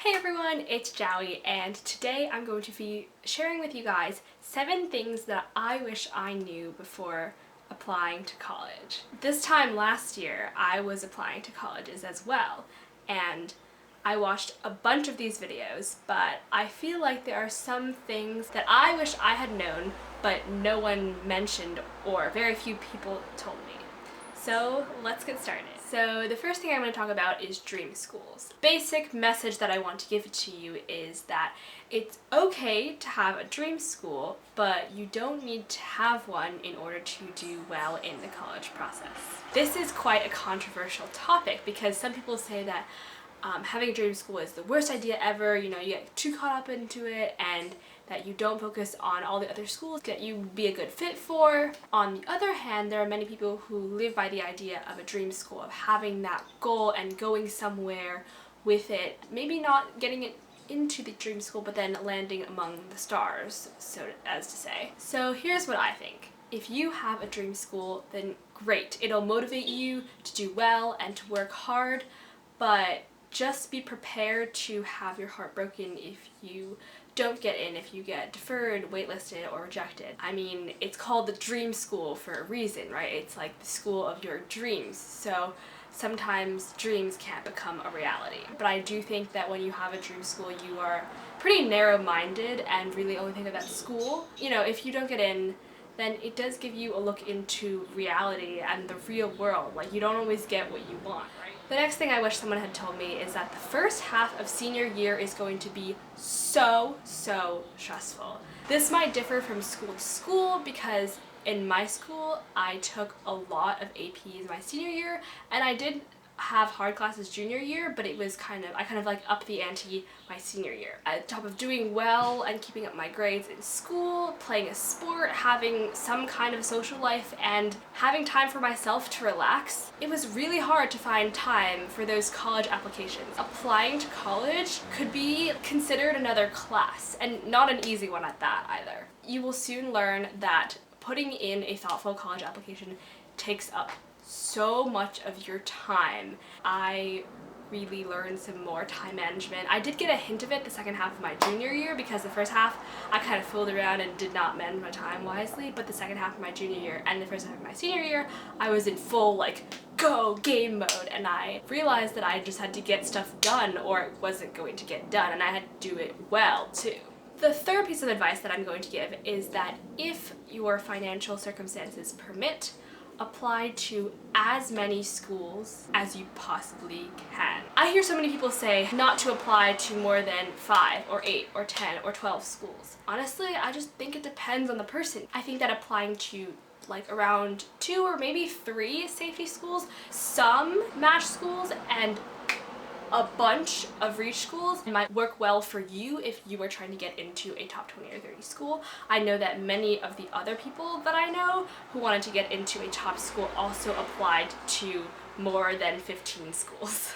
Hey everyone, it's Jowie, and today I'm going to be sharing with you guys 7 things that I wish I knew before applying to college. This time last year, I was applying to colleges as well, and I watched a bunch of these videos, but I feel like there are some things that I wish I had known, but no one mentioned or very few people told me. So let's get started. So the first thing I'm going to talk about is dream schools. Basic message that I want to give to you is that it's okay to have a dream school, but you don't need to have one in order to do well in the college process. This is quite a controversial topic because some people say that having a dream school is the worst idea ever, you get too caught up into it, and that you don't focus on all the other schools that you would be a good fit for. On the other hand, there are many people who live by the idea of a dream school, of having that goal and going somewhere with it, maybe not getting it into the dream school, but then landing among the stars, so as to say. So here's what I think. If you have a dream school, then great. It'll motivate you to do well and to work hard, but just be prepared to have your heart broken if you don't get in, if you get deferred, waitlisted, or rejected. I mean, it's called the dream school for a reason, right? It's like the school of your dreams. So sometimes dreams can't become a reality. But I do think that when you have a dream school, you are pretty narrow-minded and really only think of that school. If you don't get in, then it does give you a look into reality and the real world. Like, you don't always get what you want, right? The next thing I wish someone had told me is that the first half of senior year is going to be so stressful. This might differ from school to school because in my school I took a lot of APs my senior year, and I did have hard classes junior year, but it was I kind of like upped the ante my senior year. On top of doing well and keeping up my grades in school, playing a sport, having some kind of social life, and having time for myself to relax, it was really hard to find time for those college applications. Applying to college could be considered another class, and not an easy one at that either. You will soon learn that putting in a thoughtful college application takes up so much of your time. I really learned some more time management. I did get a hint of it the second half of my junior year because the first half I kind of fooled around and did not manage my time wisely, but the second half of my junior year and the first half of my senior year I was in full go game mode, and I realized that I just had to get stuff done or it wasn't going to get done, and I had to do it well too. The third piece of advice that I'm going to give is that if your financial circumstances permit, apply to as many schools as you possibly can. I hear so many people say not to apply to more than 5 or 8 or 10 or 12 schools. Honestly, I just think it depends on the person. I think that applying to around 2 or maybe 3 safety schools, some match schools, and a bunch of reach schools might work well for you if you are trying to get into a top 20 or 30 school. I know that many of the other people that I know who wanted to get into a top school also applied to more than 15 schools.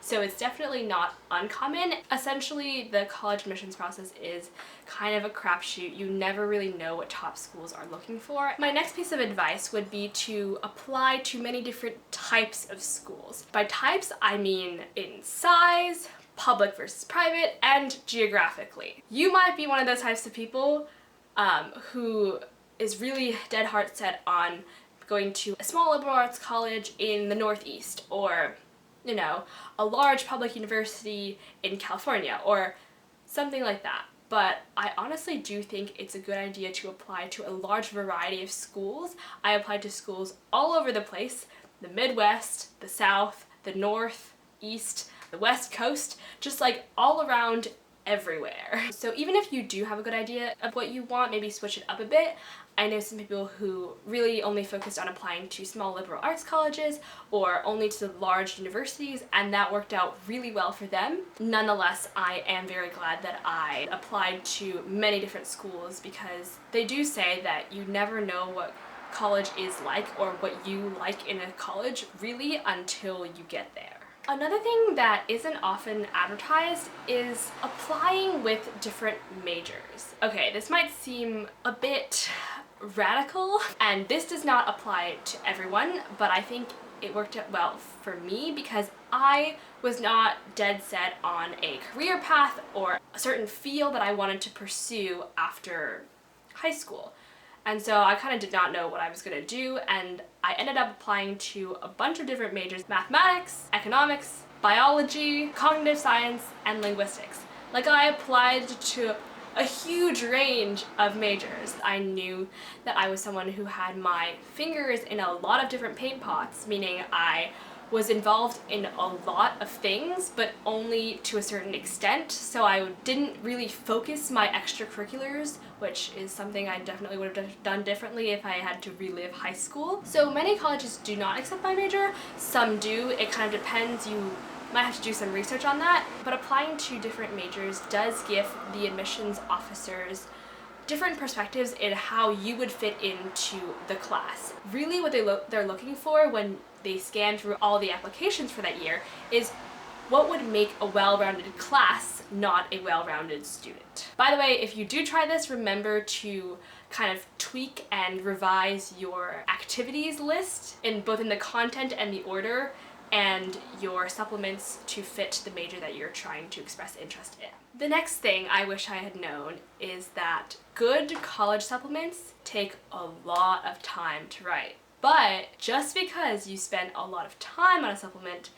So it's definitely not uncommon. Essentially, the college admissions process is kind of a crapshoot. You never really know what top schools are looking for. My next piece of advice would be to apply to many different types of schools. By types, I mean in size, public versus private, and geographically. You might be one of those types of people who is really dead heart set on going to a small liberal arts college in the Northeast, or a large public university in California, or something like that. But I honestly do think it's a good idea to apply to a large variety of schools. I applied to schools all over the place: the Midwest, the South, the North, East, the West Coast, just all around everywhere. So even if you do have a good idea of what you want, maybe switch it up a bit. I know some people who really only focused on applying to small liberal arts colleges or only to large universities, and that worked out really well for them. Nonetheless, I am very glad that I applied to many different schools because they do say that you never know what college is like or what you like in a college really until you get there. Another thing that isn't often advertised is applying with different majors. Okay, this might seem a bit radical, and this does not apply to everyone, but I think it worked out well for me because I was not dead set on a career path or a certain field that I wanted to pursue after high school. And so I kind of did not know what I was going to do, and I ended up applying to a bunch of different majors: mathematics, economics, biology, cognitive science, and linguistics. Like, I applied to a huge range of majors. I knew that I was someone who had my fingers in a lot of different paint pots, meaning I was involved in a lot of things, but only to a certain extent, so I didn't really focus my extracurriculars, which is something I definitely would have done differently if I had to relive high school. So many colleges do not accept my major, some do. It kind of depends. You might have to do some research on that, but applying to different majors does give the admissions officers different perspectives in how you would fit into the class. Really what they're looking for when they scan through all the applications for that year is what would make a well-rounded class, not a well-rounded student. By the way, if you do try this, remember to kind of tweak and revise your activities list in both in the content and the order, and your supplements to fit the major that you're trying to express interest in. The next thing I wish I had known is that good college supplements take a lot of time to write. But just because you spend a lot of time on a supplement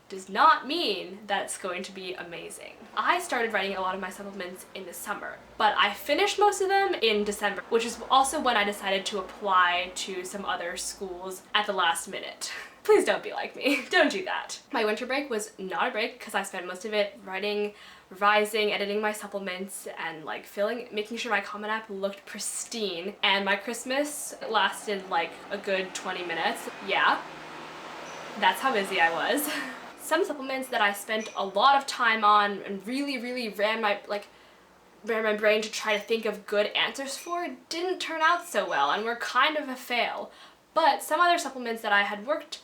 does not mean that it's going to be amazing. I started writing a lot of my supplements in the summer, but I finished most of them in December, which is also when I decided to apply to some other schools at the last minute. Please don't be like me. Don't do that. My winter break was not a break because I spent most of it writing, revising, editing my supplements, and like making sure my Common App looked pristine. And my Christmas lasted like a good 20 minutes. Yeah, that's how busy I was. Some supplements that I spent a lot of time on and really ran my brain to try to think of good answers for didn't turn out so well and were kind of a fail. But some other supplements that I had worked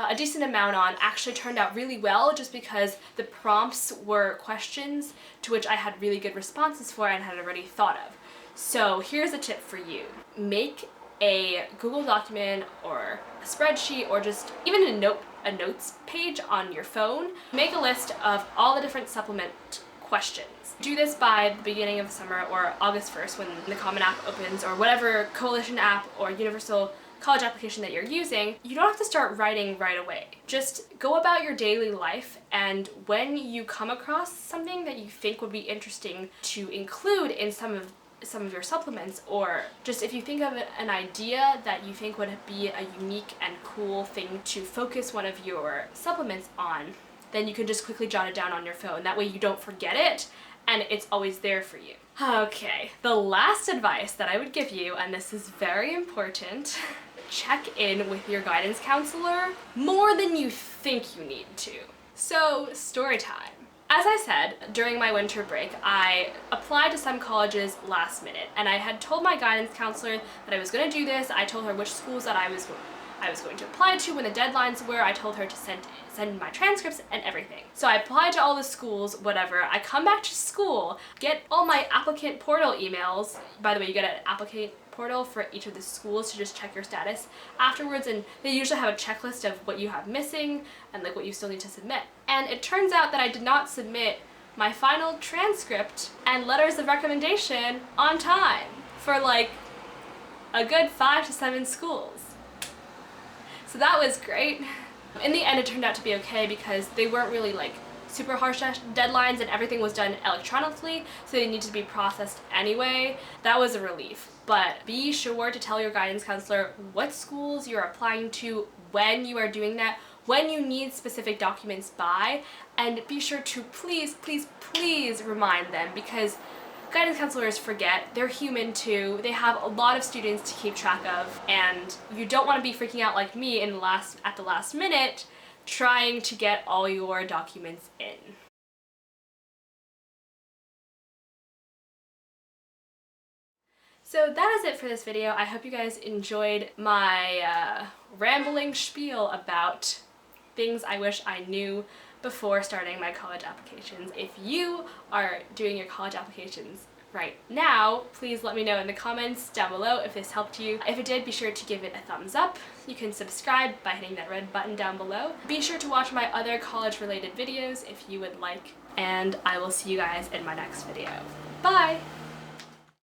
a decent amount on actually turned out really well, just because the prompts were questions to which I had really good responses for and had already thought of. So here's a tip for you. Make a Google document or a spreadsheet or just even a notes page on your phone. Make a list of all the different supplement questions. Do this by the beginning of the summer or August 1st when the Common App opens, or whatever coalition app or universal college application that you're using. You don't have to start writing right away. Just go about your daily life, and when you come across something that you think would be interesting to include in some of your supplements, or just if you think of an idea that you think would be a unique and cool thing to focus one of your supplements on, then you can just quickly jot it down on your phone. That way you don't forget it and it's always there for you. Okay, the last advice that I would give you, and this is very important, check in with your guidance counselor more than you think you need to. So, story time. As I said, during my winter break, I applied to some colleges last minute, and I had told my guidance counselor that I was going to do this. I told her which schools that I was going to apply to, when the deadlines were. I told her to send my transcripts and everything. So I applied to all the schools, whatever. I come back to school, get all my applicant portal emails. By the way, you get an applicant portal for each of the schools to just check your status afterwards, and they usually have a checklist of what you have missing and like what you still need to submit. And it turns out that I did not submit my final transcript and letters of recommendation on time for like a good 5 to 7 schools. So that was great. In the end, it turned out to be okay because they weren't really like super harsh deadlines and everything was done electronically, so they need to be processed anyway. That was a relief. But be sure to tell your guidance counselor what schools you're applying to, when you are doing that, when you need specific documents by, and be sure to please remind them, because guidance counselors forget. They're human too. They have a lot of students to keep track of, and you don't want to be freaking out like me at the last minute trying to get all your documents in. So that is it for this video. I hope you guys enjoyed my rambling spiel about things I wish I knew before starting my college applications. If you are doing your college applications right now. Please let me know in the comments down below if this helped you. If it did, be sure to give it a thumbs up. You can subscribe by hitting that red button down below. Be sure to watch my other college-related videos if you would like, and I will see you guys in my next video. Bye!